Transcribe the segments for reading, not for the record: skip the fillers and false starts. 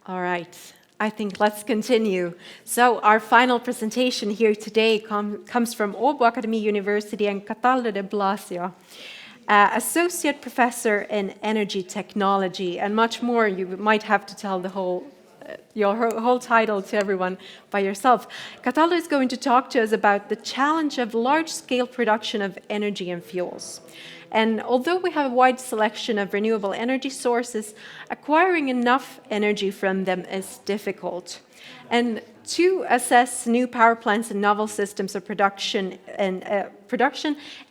All right, I think let's continue. So our final presentation here today comes from Åbo Academy University and Cataldo de Blasio, Associate Professor in Energy Technology, and much more. You might have to tell the your whole title to everyone by yourself. Cataldo is going to talk to us about the challenge of large-scale production of energy and fuels. And although we have a wide selection of renewable energy sources, acquiring enough energy from them is difficult. And to assess new power plants and novel systems of production,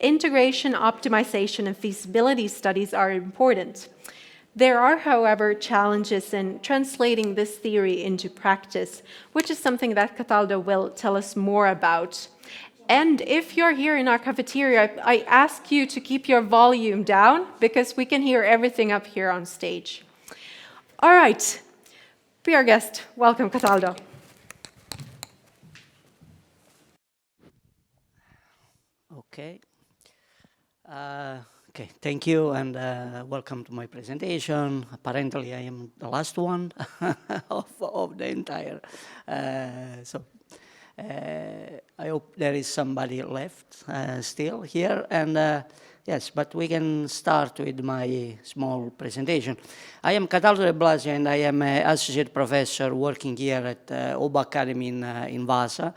integration, optimization, and feasibility studies are important. There are, however, challenges in translating this theory into practice, which is something that Cataldo will tell us more about. And if you're here in our cafeteria, I ask you to keep your volume down because we can hear everything up here on stage. All right, be our guest. Welcome, Cataldo. Okay. Okay, thank you and welcome to my presentation. Apparently I am the last one of the entire, I hope there is somebody left still here, and yes, but we can start with my small presentation. I am Cataldo de Blasio and I am an associate professor working here at Åbo Academy in Vasa.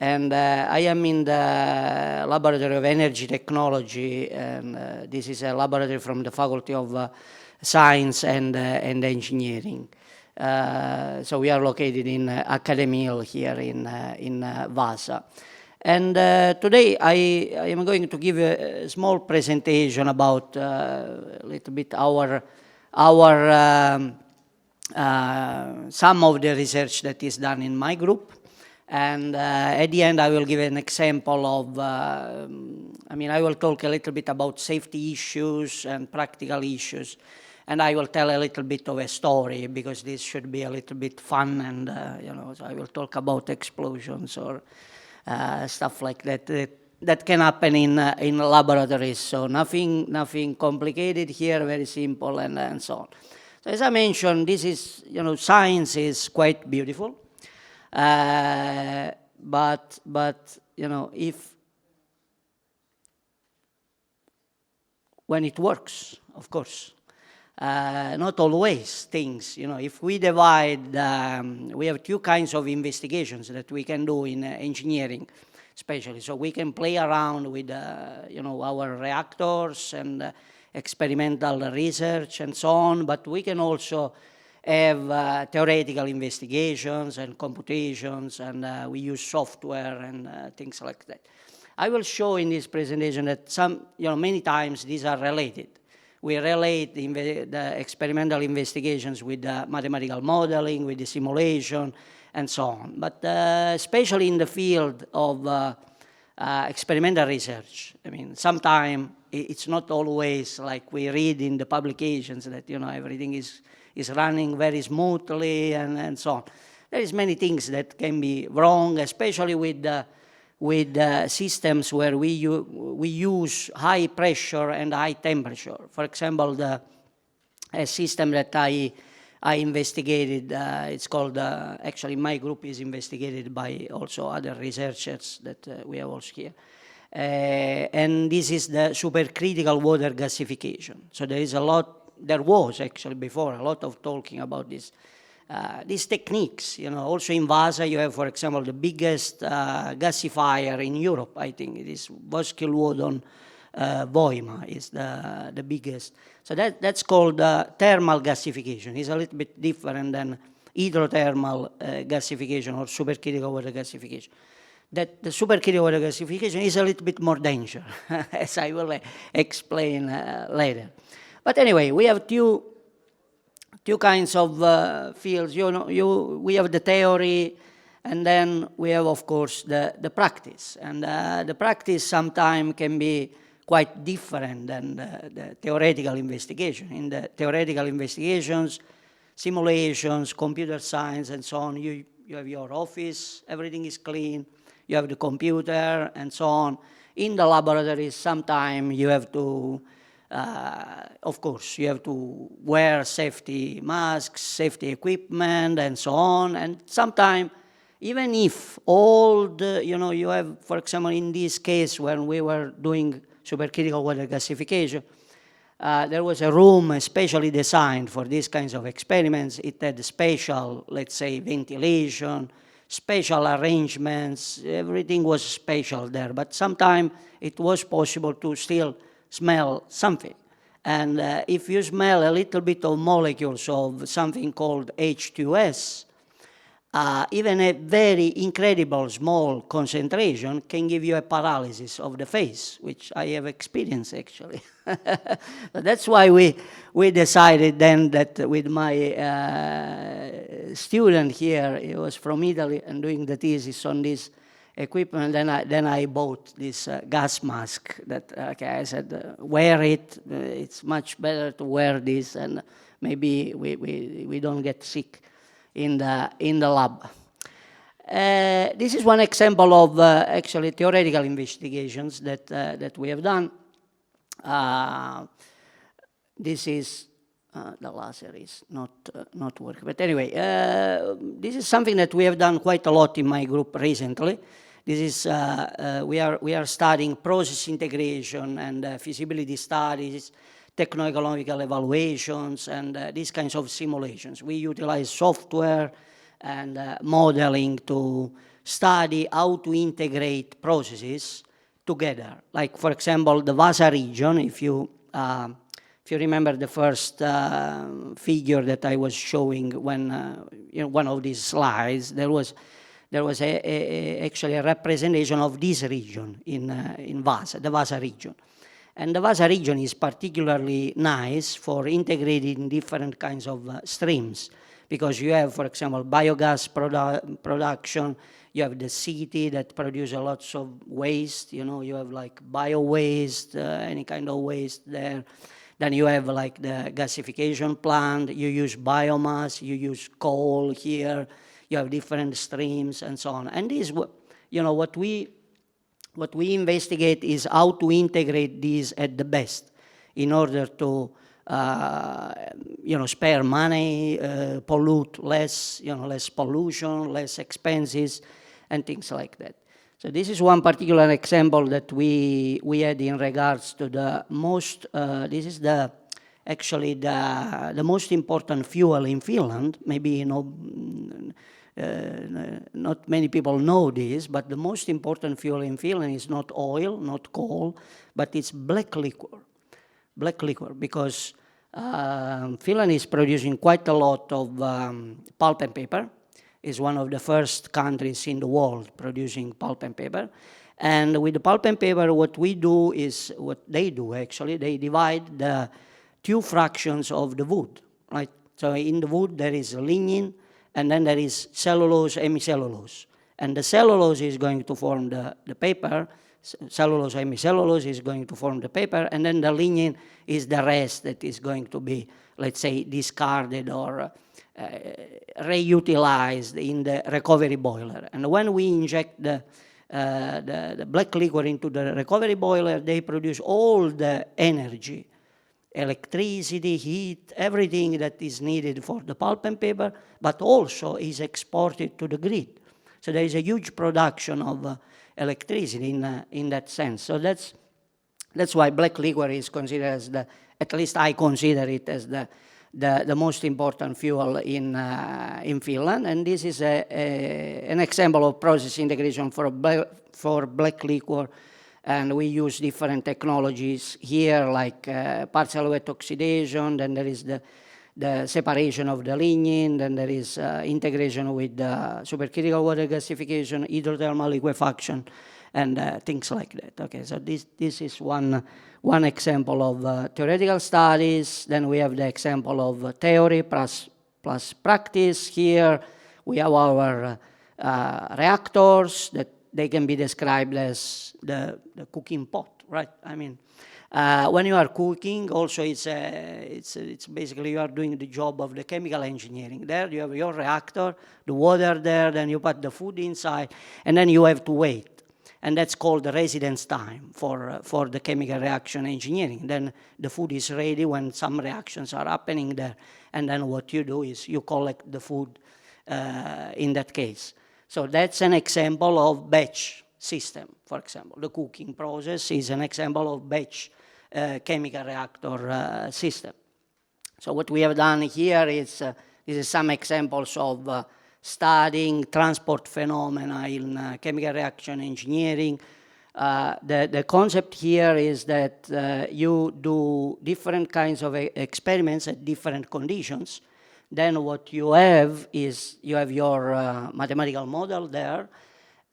And I am in the Laboratory of Energy Technology, and this is a laboratory from the Faculty of Science and Engineering. So we are located in Academy Hill here in Vasa. And today I am going to give a small presentation about a little bit some of the research that is done in my group. And at the end, I will give an example of, I will talk a little bit about safety issues and practical issues. And I will tell a little bit of a story because this should be a little bit fun. And, so I will talk about explosions or stuff like that can happen in laboratories. So nothing complicated here, very simple and so on. So as I mentioned, this is, science is quite beautiful. But if when it works, of course, not always things. If we divide, we have two kinds of investigations that we can do in engineering, especially. So we can play around with, our reactors and experimental research and so on. But we can also have theoretical investigations and computations, and we use software and things like that. I will show in this presentation that many times these are related. We relate the experimental investigations with the mathematical modeling, with the simulation, and so on. But especially in the field of experimental research, sometimes it's not always like we read in the publications that, everything is running very smoothly and so on. There is many things that can be wrong, especially with systems where we use high pressure and high temperature. For example, a system that I investigated, it's called, actually my group is investigated by also other researchers that we have also here. And this is the supercritical water gasification. So there was actually before a lot of talking about these techniques. Also in Vasa you have, for example, the biggest gasifier in Europe. I think it is Voskilvodon Voima is the biggest. So that's called thermal gasification. It's a little bit different than hydrothermal gasification or supercritical water gasification. That the supercritical water gasification is a little bit more dangerous, as I will explain later. But anyway, we have two kinds of fields. We have the theory, and then we have, of course, the practice. And the practice sometimes can be quite different than the theoretical investigation. In the theoretical investigations, simulations, computer science, and so on, you have your office, everything is clean, you have the computer, and so on. In the laboratories, sometimes you have to Of course, you have to wear safety masks, safety equipment, and so on. And sometimes, even if all the, you have, for example, in this case, when we were doing supercritical water gasification, there was a room especially designed for these kinds of experiments. It had special, let's say, ventilation, special arrangements. Everything was special there. But sometimes it was possible to still smell something. And if you smell a little bit of molecules of something called H2S, even a very incredible small concentration can give you a paralysis of the face, which I have experienced actually. That's why we decided then that with my student here, he was from Italy and doing the thesis on this equipment, then I bought this gas mask that, I said, wear it, it's much better to wear this, and maybe we don't get sick in the lab. This is one example of actually theoretical investigations that we have done. This is the laser is not working, but anyway, this is something that we have done quite a lot in my group recently. This is we are studying process integration and feasibility studies, techno-economical evaluations, and these kinds of simulations. We utilize software and modeling to study how to integrate processes together. Like, for example, the Vasa region, if you remember the first figure that I was showing when, one of these slides, there was actually a representation of this region in Vasa, the Vasa region. And the Vasa region is particularly nice for integrating different kinds of streams, because you have, for example, biogas production, you have the city that produces lots of waste, you have like bio-waste, any kind of waste there. Then you have like the gasification plant, you use biomass, you use coal here, you have different streams and so on. And this, what we investigate is how to integrate these at the best in order to, spare money, pollute less, less pollution, less expenses, and things like that. So this is one particular example that we had in regards to the most, this is actually the most important fuel in Finland. Maybe, not many people know this, but the most important fuel in Finland is not oil, not coal, but it's black liquor. Black liquor, because Finland is producing quite a lot of pulp and paper. Is one of the first countries in the world producing pulp and paper. And with the pulp and paper, what we do is, what they do actually, they divide the two fractions of the wood, right? So in the wood there is lignin, and then there is cellulose, hemicellulose. And the cellulose is going to form the paper, cellulose, hemicellulose is going to form the paper, and then the lignin is the rest that is going to be, let's say, discarded or reutilized in the recovery boiler. And when we inject the black liquor into the recovery boiler, they produce all the energy, electricity, heat, everything that is needed for the pulp and paper, but also is exported to the grid. So there is a huge production of electricity in that sense. So that's why black liquor is considered as at least I consider it as the most important fuel in Finland. And this is an example of process integration for black liquor. And we use different technologies here, like partial wet oxidation, then there is the separation of the lignin, then there is integration with supercritical water gasification, hydrothermal liquefaction, and things like that. Okay, so this is one example of theoretical studies. Then we have the example of theory plus practice. Here we have our reactors that they can be described as the cooking pot, right? I mean, when you are cooking, also it's basically you are doing the job of the chemical engineering. There you have your reactor, the water there, then you put the food inside, and then you have to wait. And that's called the residence time for the chemical reaction engineering. Then the food is ready when some reactions are happening there. And then what you do is you collect the food in that case. So that's an example of batch system, for example. The cooking process is an example of batch chemical reactor system. So what we have done here is some examples of studying transport phenomena in chemical reaction engineering. The concept here is that you do different kinds of experiments at different conditions. Then what you have is you have your mathematical model there.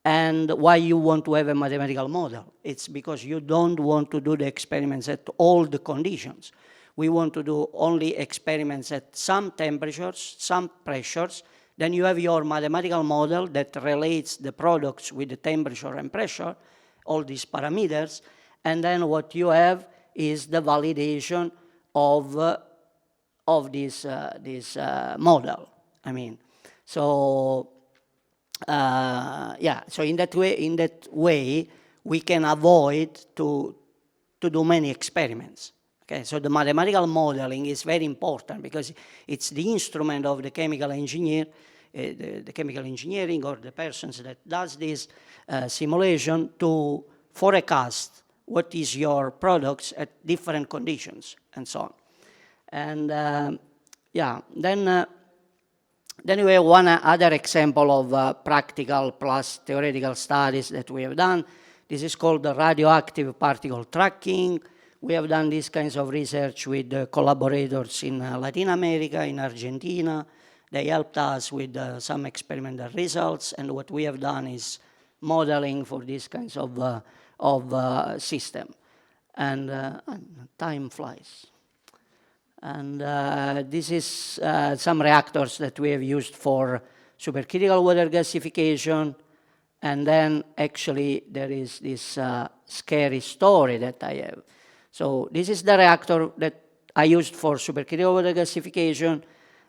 And why you want to have a mathematical model? It's because you don't want to do the experiments at all the conditions. We want to do only experiments at some temperatures, some pressures. Then you have your mathematical model that relates the products with the temperature and pressure, all these parameters. And then what you have is the validation of this model. I mean, so yeah. So in that way, we can avoid to do many experiments. Okay, so the mathematical modeling is very important because it's the instrument of the chemical engineer, the chemical engineering or the persons that does this simulation to forecast what is your products at different conditions and so on. And yeah, then we have one other example of practical plus theoretical studies that we have done. This is called the radioactive particle tracking. We have done these kinds of research with collaborators in Latin America, in Argentina. They helped us with some experimental results, and what we have done is modeling for these kinds of system. And time flies. And this is some reactors that we have used for supercritical water gasification. And then actually there is this scary story that I have. So this is the reactor that I used for supercritical water gasification.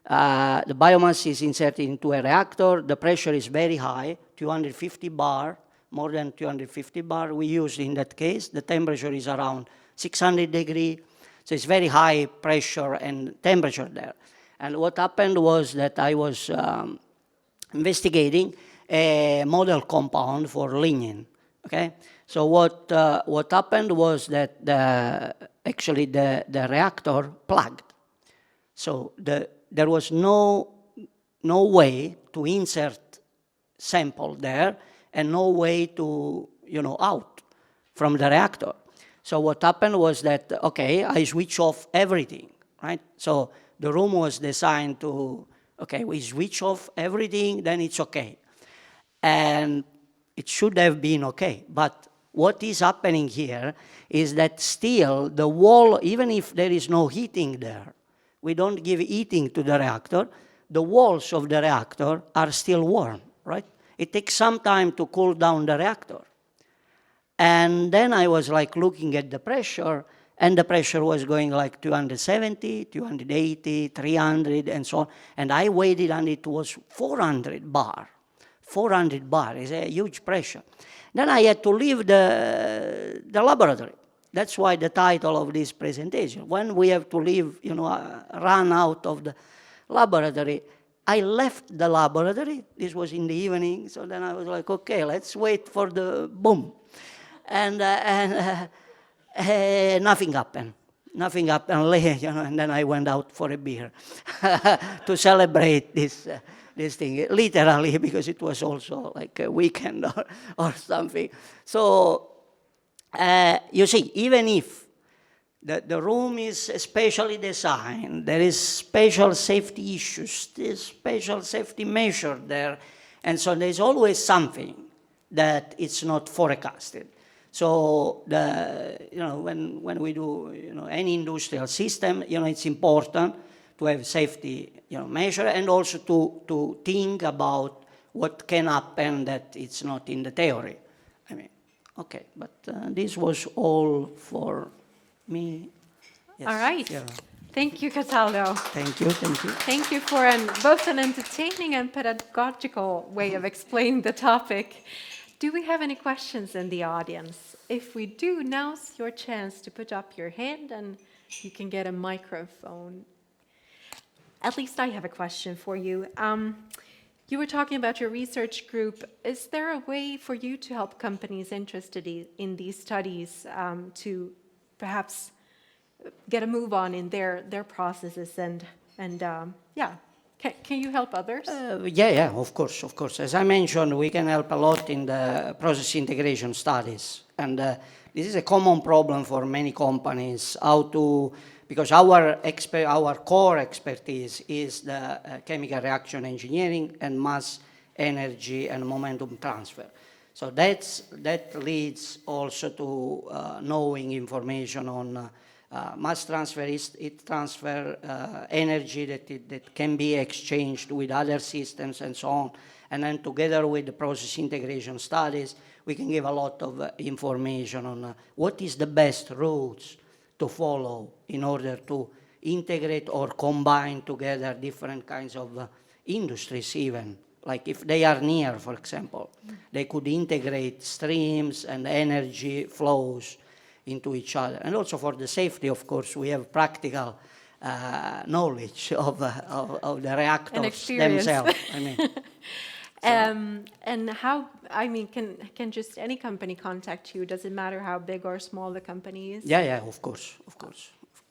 The biomass is inserted into a reactor. The pressure is very high, 250 bar, more than 250 bar we used in that case. The temperature is around 600 degrees. So it's very high pressure and temperature there. And what happened was that I was investigating a model compound for lignin. Okay, so what happened was that actually the reactor plugged. So there was no way to insert sample there, and no way to out from the reactor. So what happened was that okay, I switch off everything, right? So the room was designed to okay, we switch off everything, then it's okay. And it should have been okay. But what is happening here is that still the wall, even if there is no heating there, we don't give heating to the reactor, the walls of the reactor are still warm, right? It takes some time to cool down the reactor. And then I was like looking at the pressure, and the pressure was going like 270, 280, 300, and so on. And I waited, and it was 400 bar. 400 bar is a huge pressure. Then I had to leave the laboratory. That's why the title of this presentation. When we have to leave, run out of the laboratory, I left the laboratory. This was in the evening, so then I was like, okay, let's wait for the boom. And nothing happened. Nothing happened, and then I went out for a beer to celebrate this thing, literally, because it was also like a weekend or something. So, you see, even if the room is specially designed, there is special safety issues, there's special safety measure there, and so there's always something that it's not forecasted. So when we do any industrial system, it's important to have safety measure, and also to think about what can happen that it's not in the theory. I mean, okay, but this was all for me. Yes. All right. Yeah. Thank you, Cataldo. Thank you. Thank you for both an entertaining and pedagogical way of explaining the topic. Do we have any questions in the audience? If we do, now's your chance to put up your hand and you can get a microphone. At least I have a question for you. You were talking about your research group. Is there a way for you to help companies interested in these studies to perhaps get a move on in their processes and yeah? Can you help others? Yeah, of course, of course. As I mentioned, we can help a lot in the process integration studies. And this is a common problem for many companies, because our core expertise is the chemical reaction engineering and mass energy and momentum transfer. So that leads also to knowing information on mass transfer, heat transfer, energy that can be exchanged with other systems and so on. And then together with the process integration studies, we can give a lot of information on what is the best routes to follow in order to integrate or combine together different kinds of industries even. Like if they are near, for example, they could integrate streams and energy flows into each other. And also for the safety, of course, we have practical knowledge of the reactors themselves. I mean, and how, I mean, can just any company contact you? Does it matter how big or small the company is? Yeah, of course, of course.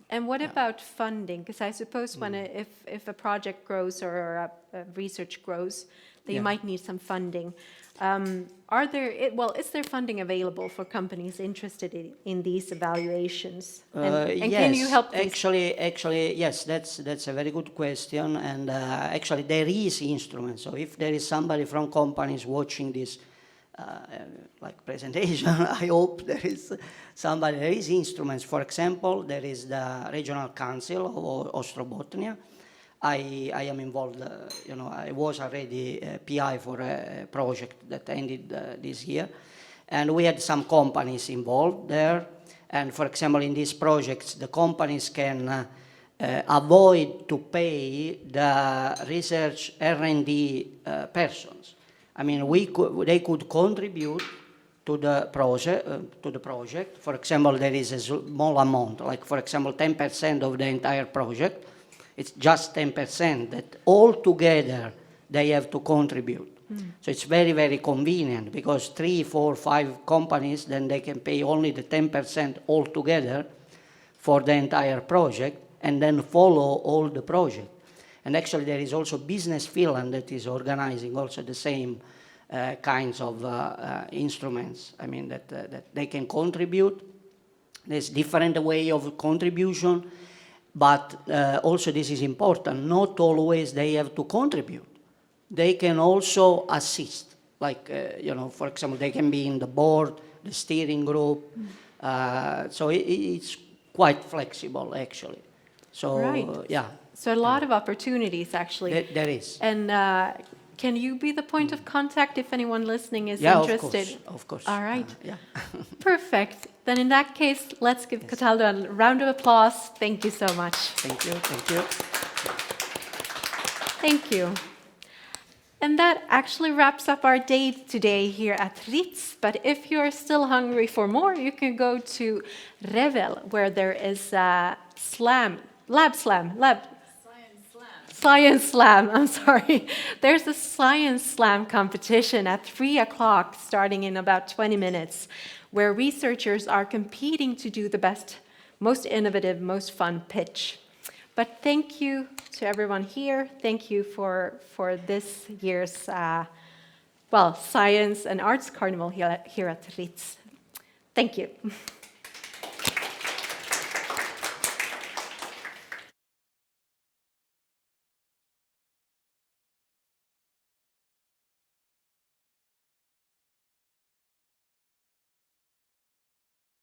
And what about funding? Because I suppose when if a project grows or a research grows, they might need some funding. Is there funding available for companies interested in these evaluations? And Yes, can you help these? actually, yes, that's a very good question. And actually, there is instruments. So if there is somebody from companies watching this like presentation, I hope there is instruments. For example, there is the Regional Council of Ostrobothnia. I am involved, I was already a PI for a project that ended this year. And we had some companies involved there. And for example, in these projects, the companies can avoid to pay the research R&D persons. I mean, they could contribute to the project. For example, there is a small amount, like for example, 10% of the entire project. It's just 10% that all together they have to contribute. So it's very, very convenient because 3, 4, 5 companies, then they can pay only the 10% all together for the entire project and then follow all the project. And actually there is also Business Finland that is organizing also the same kinds of instruments. I mean, that they can contribute. There's different way of contribution. But also this is important, not always they have to contribute. They can also assist, like, for example, they can be in the board, the steering group. So it's quite flexible, actually. So, right. Yeah. So a lot of opportunities, actually. There is. And can you be the point of contact if anyone listening is interested? Yeah, of course. All right. Yeah. Perfect. Then in that case, let's give Cataldo a round of applause. Thank you so much. Thank you. Thank you. Thank you. And that actually wraps up our day today here at Ritz. But if you're still hungry for more, you can go to Revel, where there is a Science Slam, I'm sorry. There's a Science Slam competition at 3 o'clock, starting in about 20 minutes, where researchers are competing to do the best, most innovative, most fun pitch. But thank you to everyone here. Thank you for this year's, Science and Arts Carnival here at Ritz. Thank you.